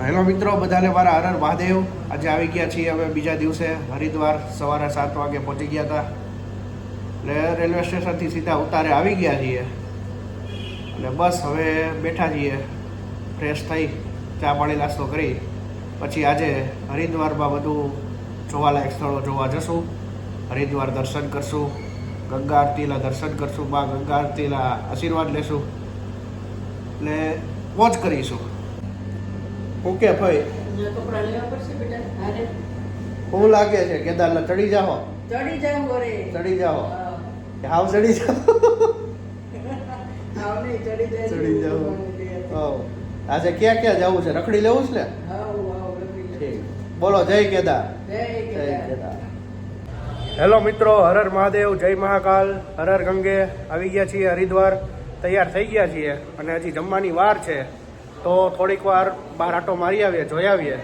Hello મિત્રો, બધાને મારા હર હર મહાદેવ. આજે આવી ગયા છીએ અમે બીજા દિવસે હરિદ્વાર. સવારે 7 વાગે પહોંચી ગયા હતા એટલે રેલવે સ્ટેશનથી સીધા ઉતારે આવી ગયા છીએ અને બસ હવે બેઠા છીએ, ફ્રેશ થઈ ચા પાણી નાસ્તો કરી પછી આજે હરિદ્વારમાં બધું જોવાલાયક સ્થળો જોવા જશું. હરિદ્વાર દર્શન કરશું, ગંગા આરતીના દર્શન કરશું, માં ગંગા આરતીના આશીર્વાદ લેશું એટલે મોજ કરીશું. ઓકે ભાઈ, શું લાગે છે? કેદારનાથ ચડી જાઓ? ચડી જાઓ હાવ ચડી જાઓ. આજે ક્યાં ક્યાં જવું છે? રખડી લેવું છે ને? ઠીક, બોલો જય કેદાર. જય કેદાર. હેલો મિત્રો, હર હર મહાદેવ, જય મહાકાલ, હર હર ગંગે. આવી ગયા છીએ હરિદ્વાર, તૈયાર થઈ ગયા છીએ અને હજી જમવાની વાર છે તો થોડીક વાર બહાર આટો મારી આવીએ, જોઈ આવીએ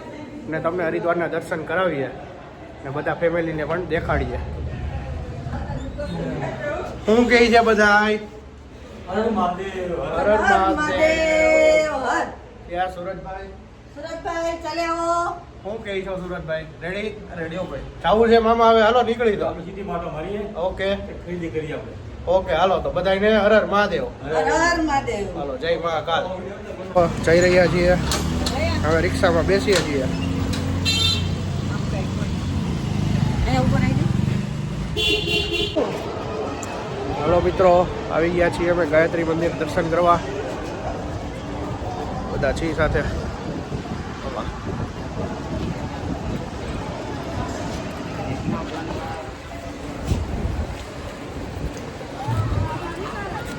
ને તમને હરિદ્વારના દર્શન કરાવીએ ને બધા ફેમિલીને પણ દેખાડીએ. શું કહે છે બધા? હર હર મહાદેવ. હર હર મહાદેવ. ક્યાં સુરજભાઈ? સુરજભાઈ ચાલે આવો. શું કહે છો સુરજભાઈ? રેડી? રેડી ભાઈ. જાવું છે મામા? હવે હાલો નીકળી તો સીધી માટો મારીએ. ઓકે, ખરીદી કરી આપણે. ઓકે હાલો તો બધાને હર હર મહાદેવ. હર હર મહાદેવ. હાલો જય મહાકાલ. જઈ રહ્યા છીએ, હવે રિક્ષામાં બેસીએ છીએ. હલો મિત્રો, આવી ગયા છીએ અમે ગાયત્રી મંદિર દર્શન કરવા, બધા છીએ સાથે.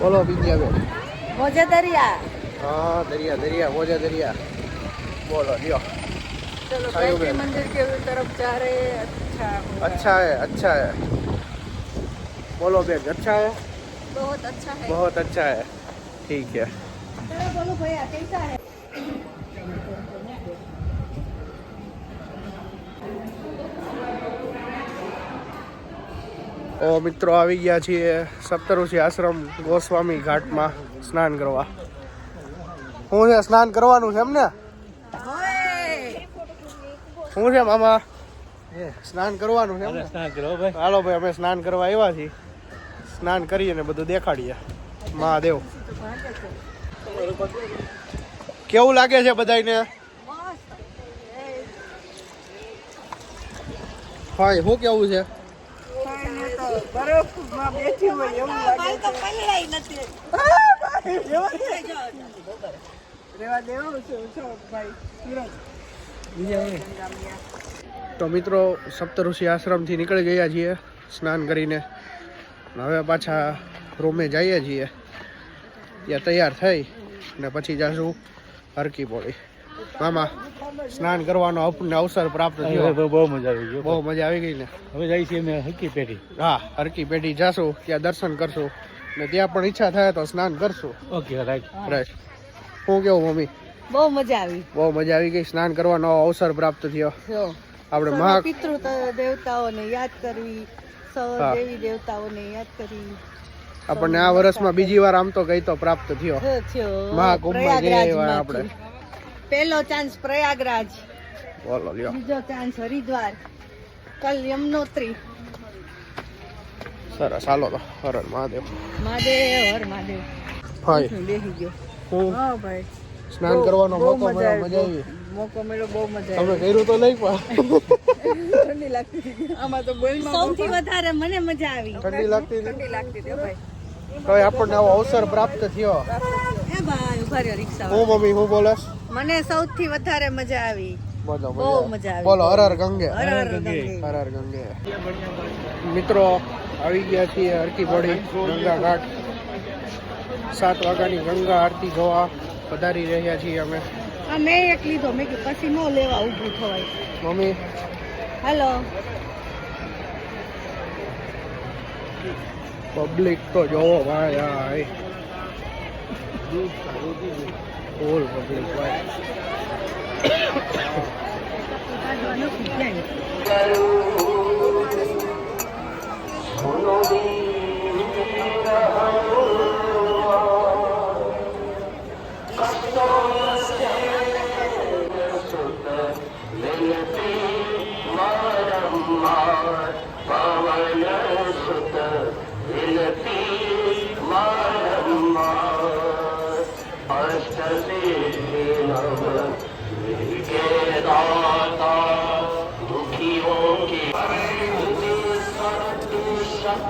બોલો બીજા બેન. મોજે દરિયા. हाँ दरिया दरिया मोजा दरिया. बोलो लियो. चलो आयो गायत्री बेन. मंदिर के तरफ जा रहे हैं. अच्छा है, अच्छा है. बोलो बेन, अच्छा है? बहुत अच्छा है. बहुत अच्छा है. ठीक है. चलो बोलो भैया कैसा है? ઓ મિત્રો, આવી ગયા છીએ સપ્તઋષિ આશ્રમ ગોસ્વામી ઘાટમાં સ્નાન કરવા. શું છે? સ્નાન કરવાનું છે એમને? શું છે મામા? સ્નાન કરવાનું છે એમને? હાલો ભાઈ, અમે સ્નાન કરવા આવ્યા છીએ. સ્નાન કરીએ ને બધું દેખાડીએ. મહાદેવ કેવું લાગે છે બધાને? હા, શું કેવું છે? બરફમાં બેઠી હોય એવું લાગે તો પલળાઈ નથી. રેવા દેવું છો ભાઈ સુરત. તો મિત્રો, સપ્તઋષિ આશ્રમથી નીકળી ગયા છીએ સ્નાન કરીને. હવે પાછા રૂમે જઈએ છીએ, ત્યાં તૈયાર થઈ ને પછી જાશું હરકી પોળી. મામા, સ્નાન કરવાનો આપણને અવસર પ્રાપ્ત થયો. બહુ મજા આવી ગઈ. બહુ મજા આવી ગઈ ને. હવે જાય છે અમે હરકી પેઢી. હા, હરકી પેઢી જાશું, ત્યાં દર્શન કરશું ને ત્યાં પણ ઈચ્છા થાય તો સ્નાન કરશું. Okay right. રાઈટ. શું કેવું મમ્મી? બહુ મજા આવી. બહુ મજા આવી ગઈ. સ્નાન કરવાનો અવસર પ્રાપ્ત થયો. આપણે પિતૃ દેવતાઓને યાદ કરવી, હા. દેવી દેવતાઓને યાદ કરવી. આપણને આ વર્ષમાં બીજી વાર આમ તો કઈ તો પ્રાપ્ત થયો. મહાકુંભમાં જઈએ આપણે. પહેલો ચાન્સ પ્રયાગરાજ, બોલો લ્યો. બીજો ચાન્સ હરિદ્વાર, કલ યમનોત્રી. સરસ, હાલો તો હર હર મહાદેવ. મહાદેવ હર મહાદેવ. ભાઈ, બેસી ગયો. હું હા ભાઈ, સ્નાન કરવાનો બહુ મોકો મળ્યો, મજા આવી. મોકો મળ્યો, બહુ મજા તમે આવી. કર્યું તો નહીં પણ ઠંડી લાગતી હતી. આમાં તો બોલમાં સૌથી વધારે મને મજા આવી. ઠંડી લાગતી હતી. ઠંડી લાગતી હતી ભાઈ. તો આપણને આવો અવસર પ્રાપ્ત થયો. એ ભાઈ ઉભા રહ્યો રિક્ષા. હું મમ્મી, હું બોલસ? મને સૌથી વધારે મજા આવી. બોલો બહુ મજા આવી. બોલો હર હર ગંગે. હર હર ગંગે. હર હર ગંગે. મિત્રો, આવી ગયા છીએ હરકી પોળી ગંગા ઘાટ. 7 વાગ્યાની ગંગા આરતી જોવા પધારી રહ્યા છીએ અમે. આ મેં એક લીધો, મેં કે પછી નો લેવા ઊભું થવાય. Mummy, hello. પબ્લિક તો જોવો ભાઈ, આ ફૂલ પબ્લિક ભાઈ. विनती वारंवार पवन सुत विनती वारंवार अष्ट सिद्धि नव के दाता दुखियों की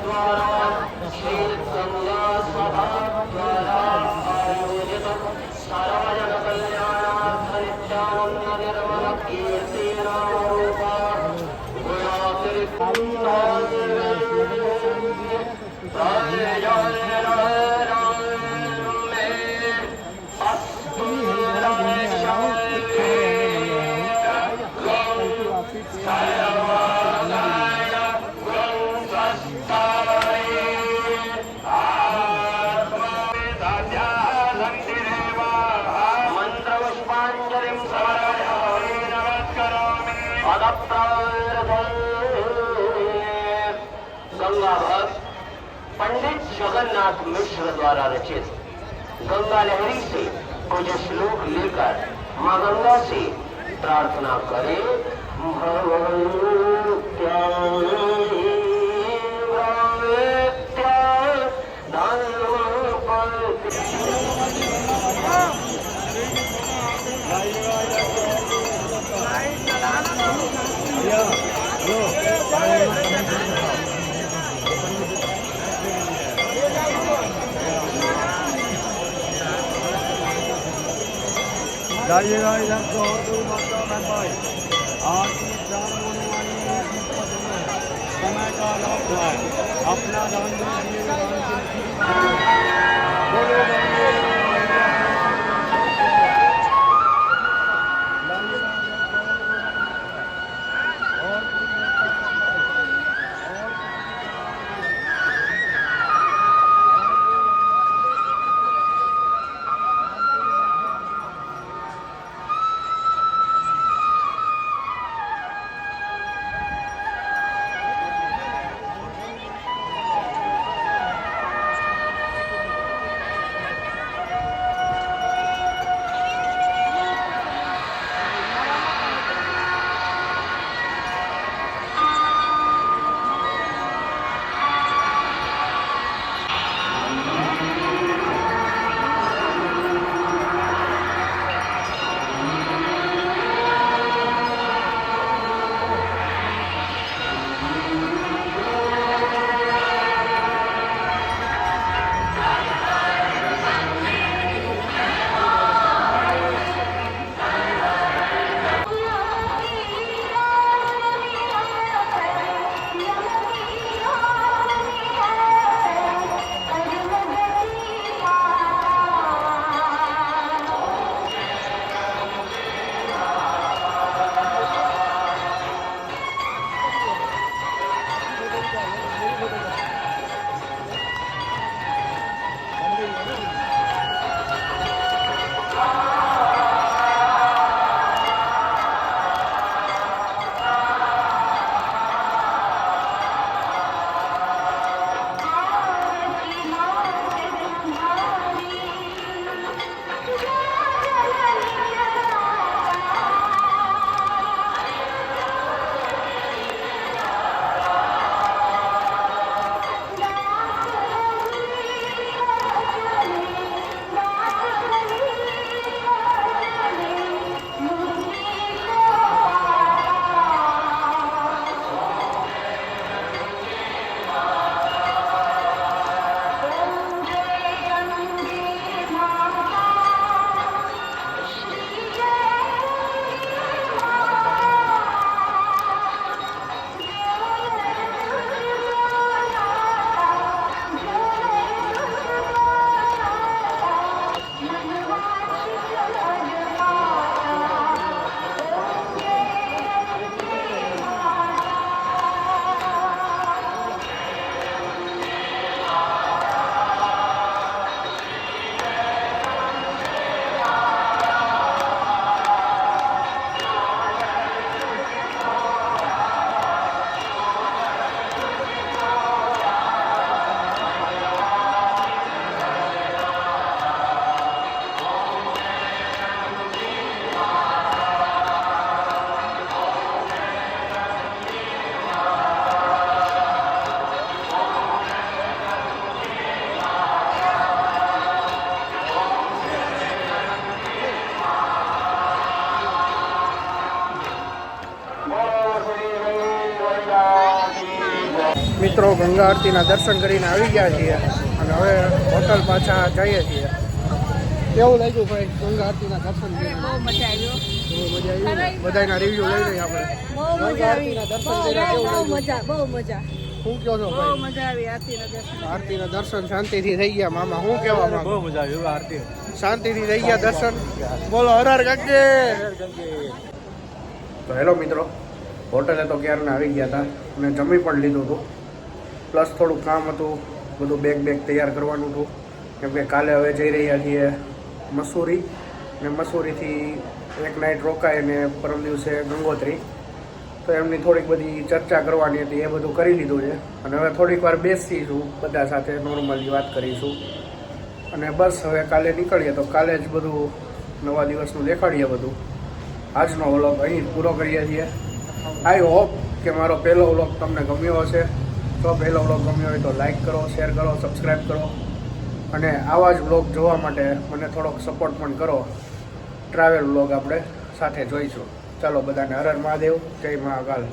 द्वारा गंगा सभा द्वारा आयोजित सार्वजन कल्याणार्थ नित्यानंद निर्मल कीर्ति नामरूपा गंगा भक्त पंडित जगन्नाथ मिश्र द्वारा रचित गंगा लहरी से कुछ श्लोक लेकर मां गंगा से प्रार्थना करें। जाइएगा इधर से और दूर मत जाओ बहन भाई। आज की जान होने वाली है, समय का लाभ है, अपना दान दीजिए, बोलो મિત્રો ગંગા આરતીના દર્શન કરીને આવી ગયા છીએ અને હવે હોટલ પાછા જઈએ છીએ. કેવું લાગ્યું ભાઈ ગંગા આરતીના દર્શન કરીને? બહુ મજા આવ્યો. બહુ મજા આવી. બધાના રિવ્યુ લઈ લઈએ આપણે. બહુ મજા આવી. બહુ મજા. શું કહો છો બહુ ભાઈ? મજા આવી આરતીના દર્શન. આરતીના દર્શન શાંતિથી થઈ ગયા. મામા શું કહેવા માંગો? બહુ મજા આવી આરતી. શાંતિથી થઈ ગયા દર્શન. બોલો હર હર ગંગે. તો હેલો મિત્રો, હોટલે તો ક્યારના આવી ગયા હતા અને જમી પણ લીધું હતું. પ્લસ થોડું કામ હતું, બધું બેગ તૈયાર કરવાનું હતું. કેમ કે કાલે હવે જઈ રહ્યા છીએ મસૂરી, ને મસૂરીથી એક નાઇટ રોકાય ને પરમ દિવસે ગંગોત્રી. તો એમની થોડીક બધી ચર્ચા કરવાની હતી, એ બધું કરી લીધું છે. અને હવે થોડીક વાર બેસીશું, બધા સાથે નોર્મલી વાત કરીશું. અને બસ હવે કાલે નીકળીએ તો કાલે જ બધું નવા દિવસનું દેખાડીએ બધું. આજનો વ્લોગ અહીં પૂરો કરીએ છીએ. આઈ હોપ કે મારો પહેલો વ્લોગ તમને ગમ્યો હશે. તો પહેલો વ્લોગ ગમ્યો હોય તો લાઈક કરો, શેર કરો, સબસ્ક્રાઈબ કરો. અને આવા જ વ્લોગ જોવા માટે મને થોડોક સપોર્ટ પણ કરો. ટ્રાવેલ વ્લોગ આપણે સાથે જોઈશું. ચાલો બધાને હર હર મહાદેવ, જય મહાકાલ.